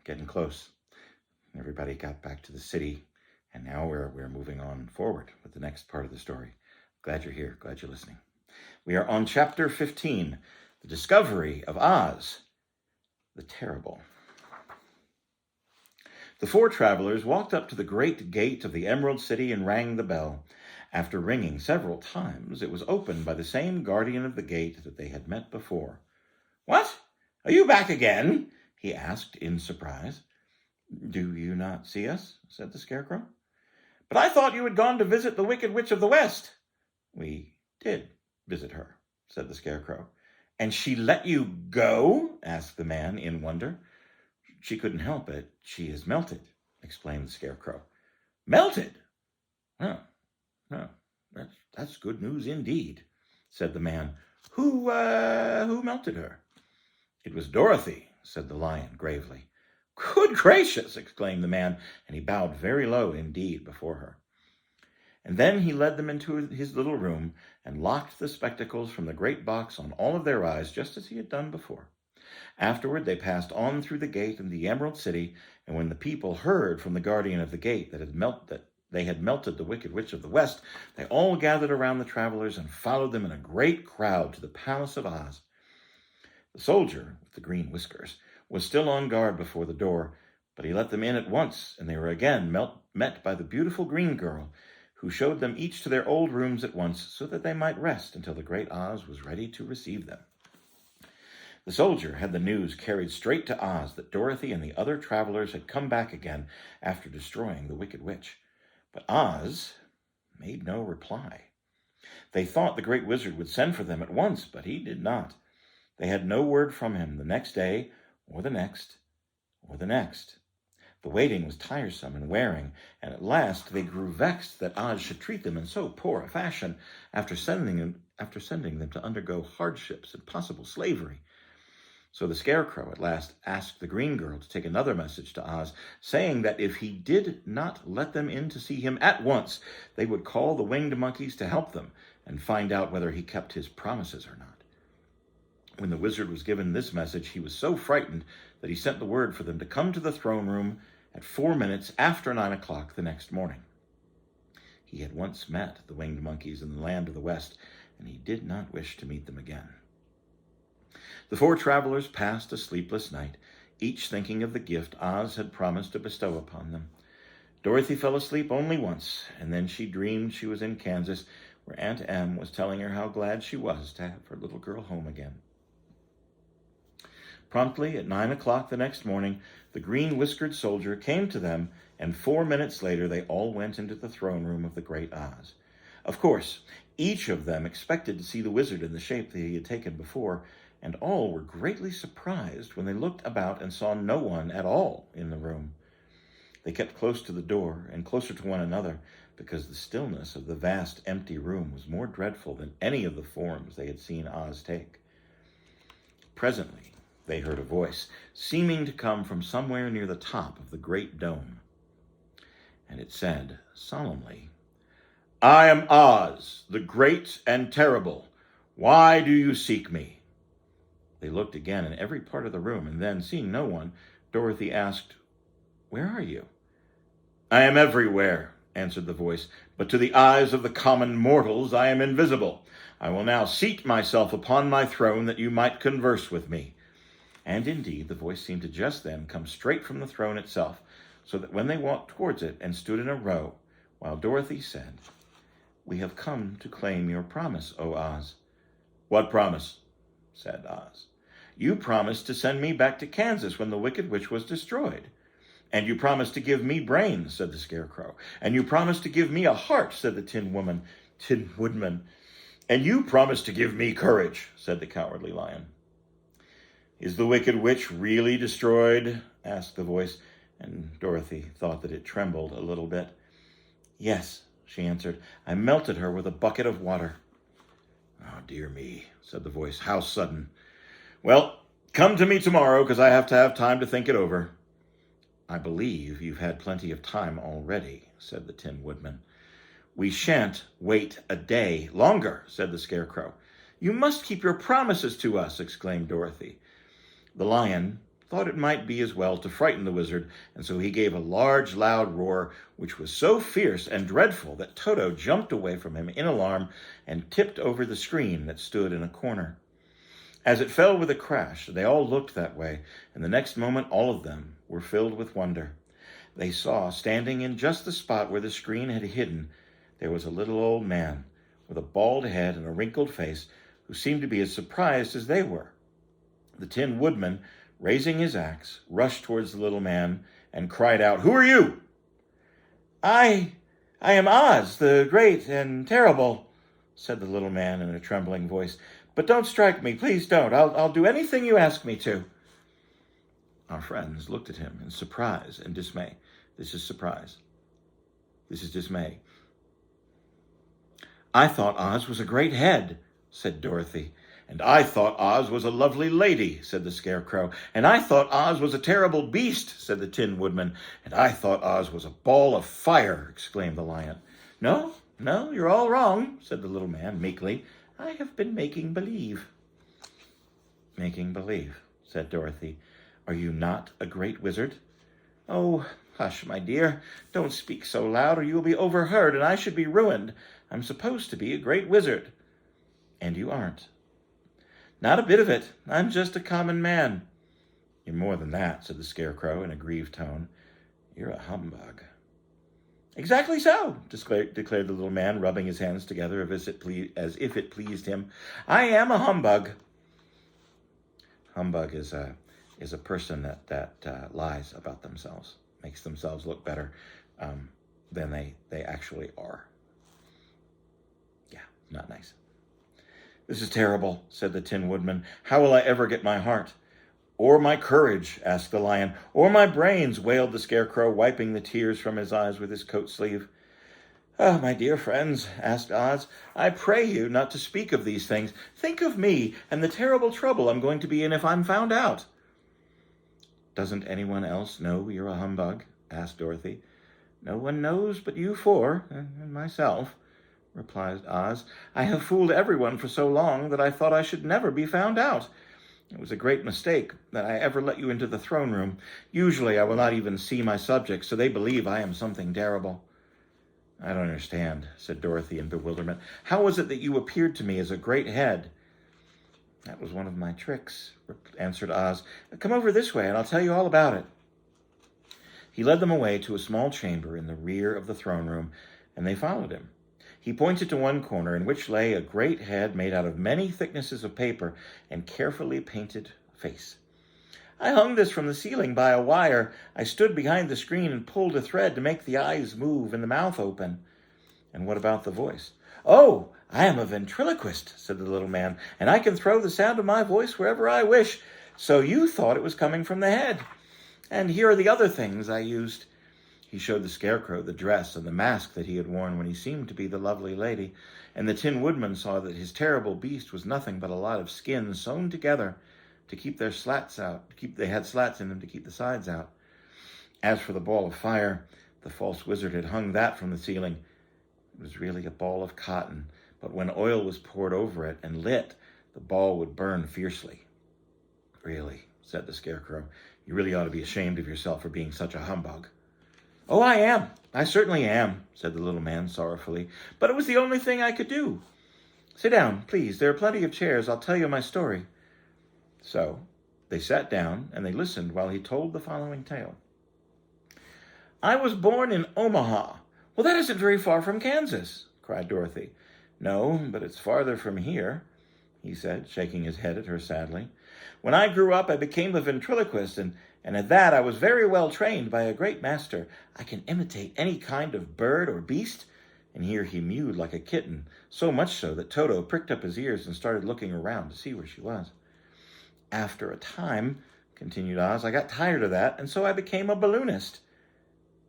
getting close. Everybody got back to the city, and now we're moving on forward with the next part of the story. Glad you're here. Glad you're listening. We are on chapter 15, The Discovery of Oz the Terrible. The four travelers walked up to the great gate of the Emerald City and rang the bell. After ringing several times, it was opened by the same guardian of the gate that they had met before. "What? Are you back again?" he asked in surprise. "Do you not see us?" said the Scarecrow. "But I thought you had gone to visit the Wicked Witch of the West." "We did visit her," said the Scarecrow. "And she let you go?" asked the man in wonder. "She couldn't help it. She is melted," explained the Scarecrow. "Melted? Oh, that's good news indeed," said the man. Who melted her?" "It was Dorothy," said the Lion gravely. "Good gracious!" exclaimed the man, and he bowed very low indeed before her. And then he led them into his little room and locked the spectacles from the great box on all of their eyes, just as he had done before. Afterward, they passed on through the gate into the Emerald City, and when the people heard from the guardian of the gate that they had melted the Wicked Witch of the West, they all gathered around the travelers and followed them in a great crowd to the Palace of Oz. The soldier with the green whiskers was still on guard before the door, but he let them in at once, and they were again met by the beautiful green girl, who showed them each to their old rooms at once, so that they might rest until the great Oz was ready to receive them. The soldier had the news carried straight to Oz that Dorothy and the other travelers had come back again after destroying the Wicked Witch. But Oz made no reply. They thought the great wizard would send for them at once, but he did not. They had no word from him the next day, or the next, or the next. The waiting was tiresome and wearing, and at last they grew vexed that Oz should treat them in so poor a fashion after sending them to undergo hardships and possible slavery. So the Scarecrow at last asked the green girl to take another message to Oz, saying that if he did not let them in to see him at once, they would call the winged monkeys to help them and find out whether he kept his promises or not. When the wizard was given this message, he was so frightened that he sent the word for them to come to the throne room at 4 minutes after 9 o'clock the next morning. He had once met the winged monkeys in the land of the West, and he did not wish to meet them again. The four travelers passed a sleepless night, each thinking of the gift Oz had promised to bestow upon them. Dorothy fell asleep only once, and then she dreamed she was in Kansas, where Aunt Em was telling her how glad she was to have her little girl home again. Promptly at 9 o'clock the next morning, the green-whiskered soldier came to them, and 4 minutes later they all went into the throne room of the great Oz. Of course, each of them expected to see the wizard in the shape that he had taken before, and all were greatly surprised when they looked about and saw no one at all in the room. They kept close to the door and closer to one another, because the stillness of the vast empty room was more dreadful than any of the forms they had seen Oz take. Presently, they heard a voice, seeming to come from somewhere near the top of the great dome. And it said solemnly, "I am Oz, the great and terrible. Why do you seek me?" They looked again in every part of the room, and then, seeing no one, Dorothy asked, "Where are you?" "I am everywhere," answered the voice, "but to the eyes of the common mortals I am invisible. I will now seat myself upon my throne that you might converse with me." And indeed, the voice seemed to just then come straight from the throne itself, so that when they walked towards it and stood in a row, while Dorothy said, "We have come to claim your promise, O Oz." "What promise?" said Oz. "You promised to send me back to Kansas when the Wicked Witch was destroyed." "And you promised to give me brains," said the Scarecrow. "And you promised to give me a heart," said the Tin Woodman. "And you promised to give me courage," said the Cowardly Lion. "Is the Wicked Witch really destroyed?" asked the voice, and Dorothy thought that it trembled a little bit. "Yes," she answered. "I melted her with a bucket of water." "Oh, dear me," said the voice. "How sudden. Well, come to me tomorrow, because I have to have time to think it over." "I believe you've had plenty of time already," said the Tin Woodman. "We shan't wait a day longer," said the Scarecrow. "You must keep your promises to us," exclaimed Dorothy. The Lion thought it might be as well to frighten the wizard, and so he gave a large, loud roar, which was so fierce and dreadful that Toto jumped away from him in alarm and tipped over the screen that stood in a corner. As it fell with a crash, they all looked that way, and the next moment all of them were filled with wonder. They saw, standing in just the spot where the screen had hidden, there was a little old man with a bald head and a wrinkled face who seemed to be as surprised as they were. The Tin Woodman, raising his axe, rushed towards the little man and cried out, "Who are you?" I am Oz, the great and terrible," said the little man in a trembling voice. "But don't strike me, please don't. I'll do anything you ask me to." Our friends looked at him in surprise and dismay. This is surprise. This is dismay. "I thought Oz was a great head," said Dorothy. "And I thought Oz was a lovely lady," said the Scarecrow. "And I thought Oz was a terrible beast," said the Tin Woodman. "And I thought Oz was a ball of fire," exclaimed the Lion. No, you're all wrong," said the little man meekly. "I have been making believe." "Making believe," said Dorothy. "Are you not a great wizard?" "Oh, hush, my dear. Don't speak so loud, or you will be overheard, and I should be ruined. I'm supposed to be a great wizard." "And you aren't." "Not a bit of it. I'm just a common man." "You're more than that," said the Scarecrow in a grieved tone. "You're a humbug." "Exactly so," declared the little man, rubbing his hands together as if it pleased him. "I am a humbug." Humbug is a person that lies about themselves, makes themselves look better than they actually are. Yeah, not nice. "This is terrible," said the Tin Woodman. "How will I ever get my heart?" "Or my courage?" asked the Lion. "Or my brains?" wailed the Scarecrow, wiping the tears from his eyes with his coat sleeve. "Oh, my dear friends," asked Oz, "I pray you not to speak of these things. Think of me and the terrible trouble I'm going to be in if I'm found out." "Doesn't anyone else know you're a humbug?" asked Dorothy. "No one knows but you four and myself," replied Oz. "I have fooled everyone for so long that I thought I should never be found out. It was a great mistake that I ever let you into the throne room. Usually I will not even see my subjects, so they believe I am something terrible." "I don't understand," said Dorothy in bewilderment. "How was it that you appeared to me as a great head?" "That was one of my tricks," answered Oz. "Come over this way and I'll tell you all about it." He led them away to a small chamber in the rear of the throne room, and they followed him. He pointed to one corner in which lay a great head made out of many thicknesses of paper and carefully painted face. "I hung this from the ceiling by a wire. I stood behind the screen and pulled a thread to make the eyes move and the mouth open." "And what about the voice?" "Oh, I am a ventriloquist," said the little man, "and I can throw the sound of my voice wherever I wish. So you thought it was coming from the head. And here are the other things I used." He showed the Scarecrow the dress and the mask that he had worn when he seemed to be the lovely lady, and the Tin Woodman saw that his terrible beast was nothing but a lot of skin sewn together to keep their slats out. They had slats in them to keep the sides out. As for the ball of fire, the false wizard had hung that from the ceiling. It was really a ball of cotton, but when oil was poured over it and lit, the ball would burn fiercely. "Really," said the Scarecrow, "you really ought to be ashamed of yourself for being such a humbug." "Oh, I am. I certainly am," said the little man sorrowfully. "But it was the only thing I could do. Sit down, please. There are plenty of chairs. I'll tell you my story." So they sat down and they listened while he told the following tale. "I was born in Omaha." "Well, that isn't very far from Kansas," cried Dorothy. "No, but it's farther from here," he said, shaking his head at her sadly. "When I grew up, I became a ventriloquist, and at that I was very well trained by a great master. I can imitate any kind of bird or beast." And here he mewed like a kitten, so much so that Toto pricked up his ears and started looking around to see where she was. "After a time," continued Oz, "I got tired of that, and so I became a balloonist."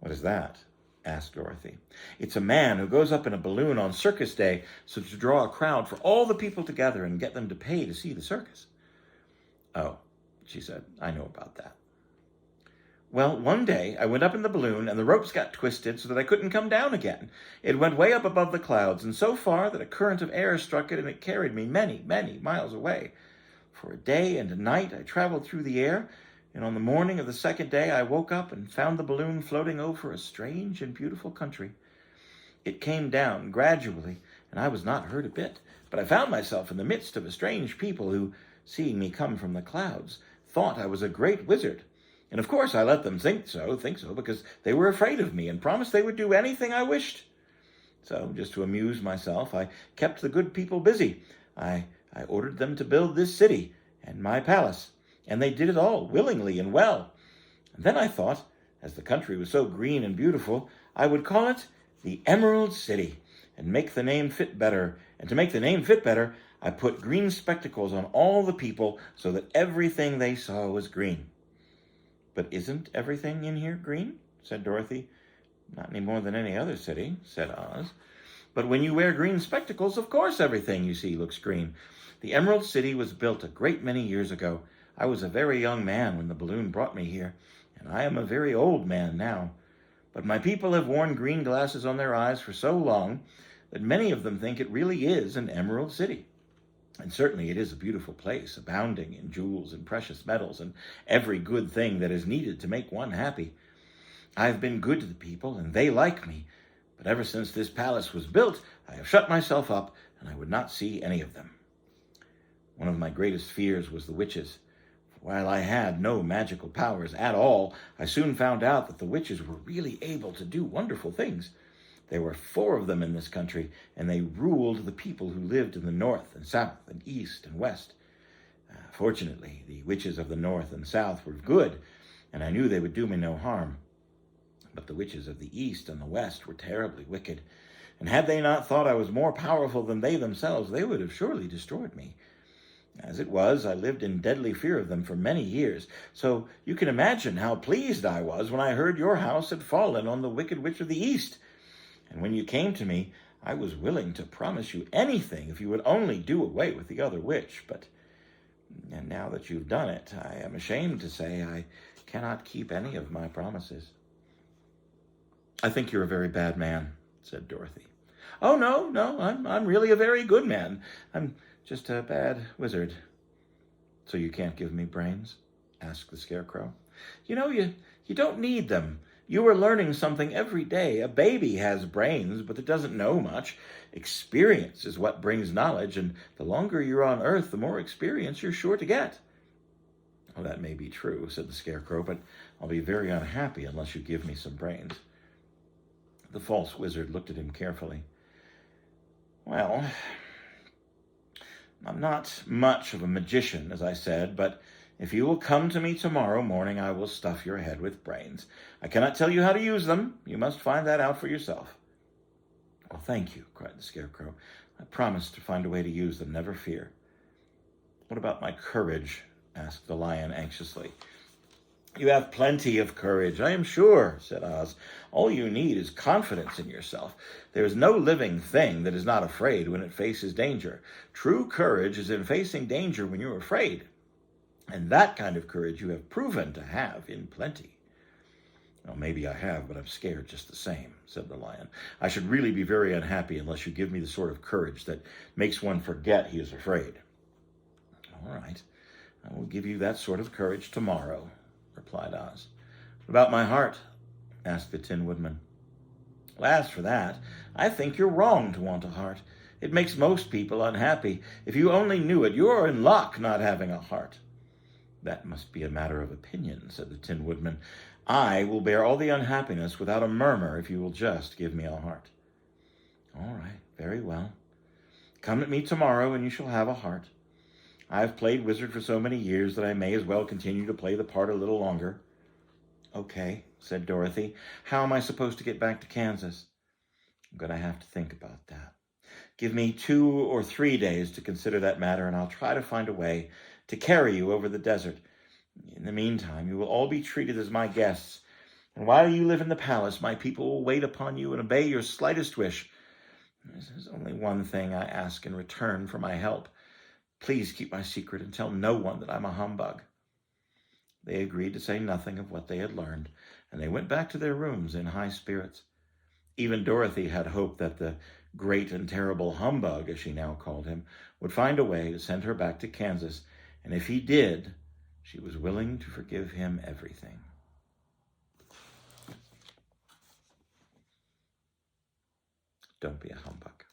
"What is that?" asked Dorothy. "It's a man who goes up in a balloon on circus day so to draw a crowd for all the people together and get them to pay to see the circus." "Oh," she said, "I know about that." "Well, one day I went up in the balloon and the ropes got twisted so that I couldn't come down again. It went way up above the clouds and so far that a current of air struck it and it carried me many, many miles away. For a day and a night I traveled through the air, And on the morning of the second day, I woke up and found the balloon floating over a strange and beautiful country. It came down gradually, and I was not hurt a bit, but I found myself in the midst of a strange people who, seeing me come from the clouds, thought I was a great wizard. And of course I let them think so, because they were afraid of me and promised they would do anything I wished. So, just to amuse myself, I kept the good people busy. I ordered them to build this city and my palace, and they did it all willingly and well. And then I thought, as the country was so green and beautiful, I would call it the Emerald City, and make the name fit better. And to make the name fit better, I put green spectacles on all the people so that everything they saw was green. But isn't everything in here green? Said Dorothy. Not any more than any other city, said Oz. But when you wear green spectacles, of course everything you see looks green. The Emerald City was built a great many years ago. I was a very young man when the balloon brought me here, and I am a very old man now. But my people have worn green glasses on their eyes for so long that many of them think it really is an Emerald City. And certainly it is a beautiful place, abounding in jewels and precious metals and every good thing that is needed to make one happy. I have been good to the people, and they like me. But ever since this palace was built, I have shut myself up, and I would not see any of them. One of my greatest fears was the witches. While I had no magical powers at all, I soon found out that the witches were really able to do wonderful things. There were 4 of them in this country, and they ruled the people who lived in the north and south and east and west. Fortunately, the witches of the north and south were good, and I knew they would do me no harm. But the witches of the east and the west were terribly wicked, and had they not thought I was more powerful than they themselves, they would have surely destroyed me. As it was, I lived in deadly fear of them for many years, so you can imagine how pleased I was when I heard your house had fallen on the Wicked Witch of the East. And when you came to me, I was willing to promise you anything if you would only do away with the other witch. And now that you've done it, I am ashamed to say I cannot keep any of my promises. I think you're a very bad man, said Dorothy. Oh, no, I'm really a very good man. I'm just a bad wizard. So you can't give me brains? Asked the Scarecrow. You know, you don't need them. You are learning something every day. A baby has brains, but it doesn't know much. Experience is what brings knowledge, and the longer you're on Earth, the more experience you're sure to get. Well, that may be true, said the Scarecrow, but I'll be very unhappy unless you give me some brains. The false wizard looked at him carefully. Well, I'm not much of a magician, as I said, but if you will come to me tomorrow morning, I will stuff your head with brains. I cannot tell you how to use them. You must find that out for yourself. Well, thank you, cried the Scarecrow. I promise to find a way to use them, never fear. What about my courage? Asked the Lion anxiously. You have plenty of courage, I am sure, said Oz. All you need is confidence in yourself. There is no living thing that is not afraid when it faces danger. True courage is in facing danger when you're afraid. And that kind of courage you have proven to have in plenty. Well, maybe I have, but I'm scared just the same, said the Lion. I should really be very unhappy unless you give me the sort of courage that makes one forget he is afraid. All right, I will give you that sort of courage tomorrow, replied Oz. What about my heart? Asked the Tin Woodman. Well, as for that, I think you're wrong to want a heart. It makes most people unhappy. If you only knew it, you're in luck not having a heart. That must be a matter of opinion, said the Tin Woodman. I will bear all the unhappiness without a murmur if you will just give me a heart. All right, very well. Come at me tomorrow and you shall have a heart. I have played wizard for so many years that I may as well continue to play the part a little longer. Okay, said Dorothy. How am I supposed to get back to Kansas? I'm going to have to think about that. Give me 2 or 3 days to consider that matter, and I'll try to find a way to carry you over the desert. In the meantime, you will all be treated as my guests, and while you live in the palace, my people will wait upon you and obey your slightest wish. There's only one thing I ask in return for my help. Please keep my secret and tell no one that I'm a humbug. They agreed to say nothing of what they had learned, and they went back to their rooms in high spirits. Even Dorothy had hoped that the great and terrible humbug, as she now called him, would find a way to send her back to Kansas, and if he did, She was willing to forgive him everything. Don't be a humbug.